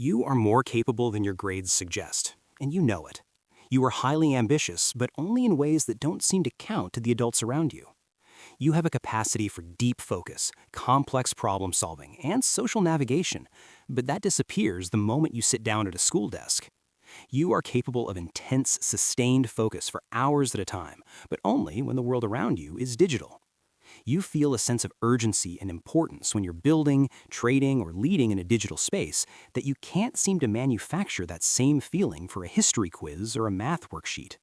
You are more capable than your grades suggest, and you know it. You are highly ambitious, but only in ways that don't seem to count to the adults around you. You have a capacity for deep focus, complex problem solving, and social navigation, but that disappears the moment you sit down at a school desk. You are capable of intense, sustained focus for hours at a time, but only when the world around you is digital. You feel a sense of urgency and importance when you're building, trading, or leading in a digital space that you can't seem to manufacture that same feeling for a history quiz or a math worksheet.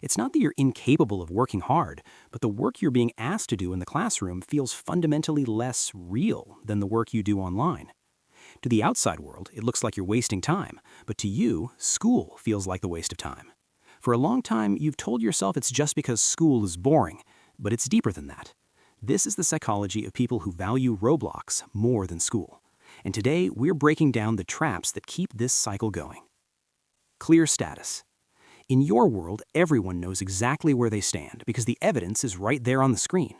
It's not that you're incapable of working hard, but the work you're being asked to do in the classroom feels fundamentally less real than the work you do online. To the outside world, it looks like you're wasting time, but to you, school feels like the waste of time. For a long time, you've told yourself it's just because school is boring, but it's deeper than that. This is the psychology of people who value Roblox more than school. And today, we're breaking down the traps that keep this cycle going. Clear status. In your world, everyone knows exactly where they stand because the evidence is right there on the screen.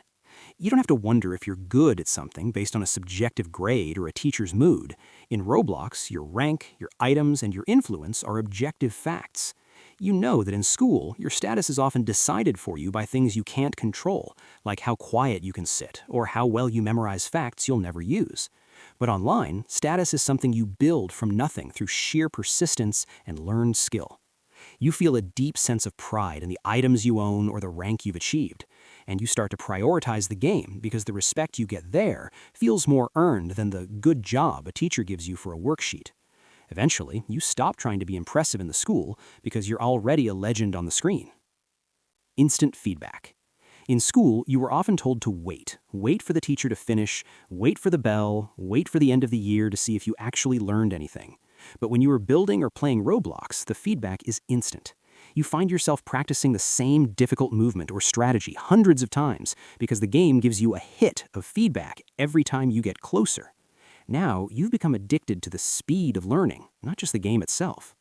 You don't have to wonder if you're good at something based on a subjective grade or a teacher's mood. In Roblox, your rank, your items, and your influence are objective facts. You know that in school, your status is often decided for you by things you can't control, like how quiet you can sit or how well you memorize facts you'll never use. But online, status is something you build from nothing through sheer persistence and learned skill. You feel a deep sense of pride in the items you own or the rank you've achieved, and you start to prioritize the game because the respect you get there feels more earned than the good job a teacher gives you for a worksheet. Eventually, you stop trying to be impressive in the school because you're already a legend on the screen. Instant feedback. In school, you were often told to wait. Wait for the teacher to finish, wait for the bell, wait for the end of the year to see if you actually learned anything. But when you are building or playing Roblox, the feedback is instant. You find yourself practicing the same difficult movement or strategy hundreds of times because the game gives you a hit of feedback every time you get closer. Now, you've become addicted to the speed of learning, not just the game itself.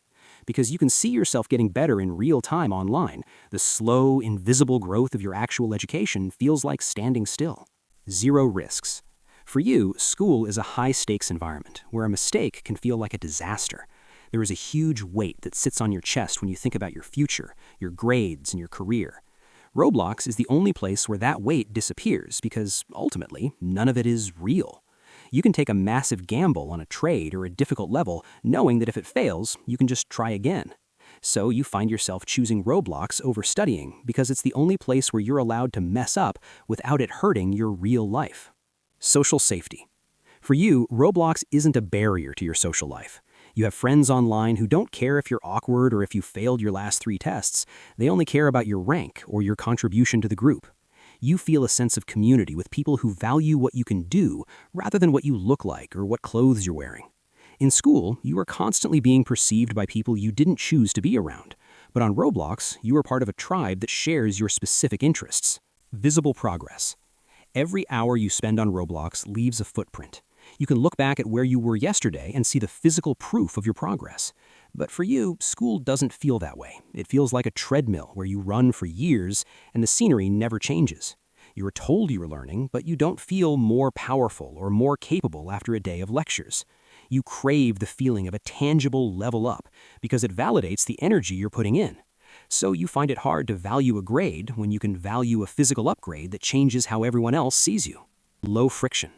Because you can see yourself getting better in real time online, the slow, invisible growth of your actual education feels like standing still. Zero risks. For you, school is a high-stakes environment where a mistake can feel like a disaster. There is a huge weight that sits on your chest when you think about your future, your grades, and your career. Roblox is the only place where that weight disappears because, ultimately, none of it is real. You can take a massive gamble on a trade or a difficult level, knowing that if it fails, you can just try again. So you find yourself choosing Roblox over studying because it's the only place where you're allowed to mess up without it hurting your real life. Social safety. For you, Roblox isn't a barrier to your social life. You have friends online who don't care if you're awkward or if you failed your last 3 tests. They only care about your rank or your contribution to the group. You feel a sense of community with people who value what you can do rather than what you look like or what clothes you're wearing. In school, you are constantly being perceived by people you didn't choose to be around. But on Roblox, you are part of a tribe that shares your specific interests. Visible progress. Every hour you spend on Roblox leaves a footprint. You can look back at where you were yesterday and see the physical proof of your progress. But for you, school doesn't feel that way. It feels like a treadmill where you run for years and the scenery never changes. You are told you are learning, but you don't feel more powerful or more capable after a day of lectures. You crave the feeling of a tangible level up because it validates the energy you're putting in. So you find it hard to value a grade when you can value a physical upgrade that changes how everyone else sees you. Low friction.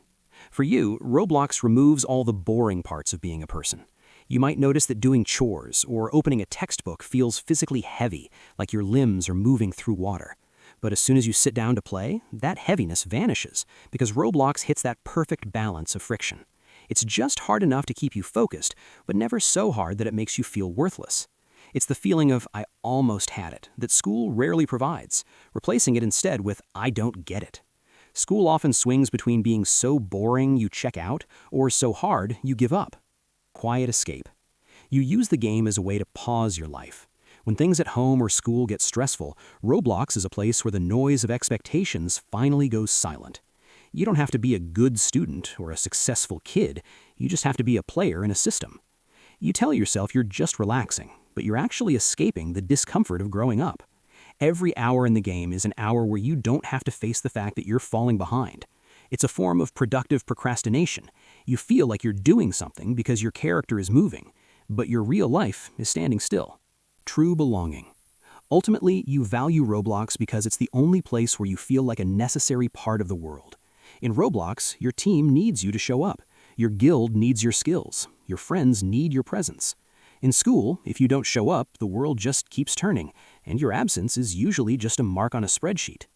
For you, Roblox removes all the boring parts of being a person. You might notice that doing chores or opening a textbook feels physically heavy, like your limbs are moving through water. But as soon as you sit down to play, that heaviness vanishes because Roblox hits that perfect balance of friction. It's just hard enough to keep you focused, but never so hard that it makes you feel worthless. It's the feeling of "I almost had it" that school rarely provides, replacing it instead with "I don't get it." School often swings between being so boring you check out or so hard you give up. Quiet escape. You use the game as a way to pause your life. When things at home or school get stressful, Roblox is a place where the noise of expectations finally goes silent. You don't have to be a good student or a successful kid. You just have to be a player in a system. You tell yourself you're just relaxing, but you're actually escaping the discomfort of growing up. Every hour in the game is an hour where you don't have to face the fact that you're falling behind. It's a form of productive procrastination. You feel like you're doing something because your character is moving, but your real life is standing still. True belonging. Ultimately, you value Roblox because it's the only place where you feel like a necessary part of the world. In Roblox, your team needs you to show up. Your guild needs your skills. Your friends need your presence. In school, if you don't show up, the world just keeps turning, and your absence is usually just a mark on a spreadsheet.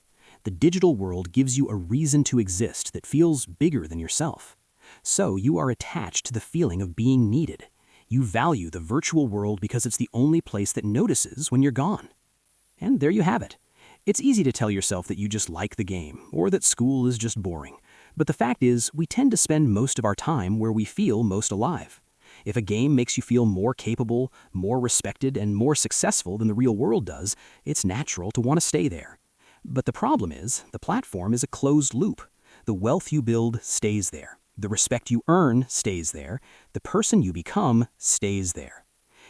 The digital world gives you a reason to exist that feels bigger than yourself. So you are attached to the feeling of being needed. You value the virtual world because it's the only place that notices when you're gone. And there you have it. It's easy to tell yourself that you just like the game, or that school is just boring. But the fact is, we tend to spend most of our time where we feel most alive. If a game makes you feel more capable, more respected, and more successful than the real world does, it's natural to want to stay there. But the problem is, the platform is a closed loop. The wealth you build stays there. The respect you earn stays there. The person you become stays there.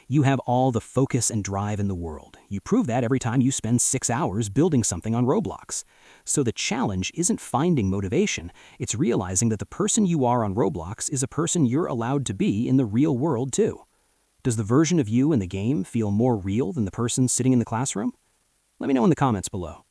You have all the focus and drive in the world. You prove that every time you spend 6 hours building something on Roblox. So the challenge isn't finding motivation, it's realizing that the person you are on Roblox is a person you're allowed to be in the real world too. Does the version of you in the game feel more real than the person sitting in the classroom? Let me know in the comments below.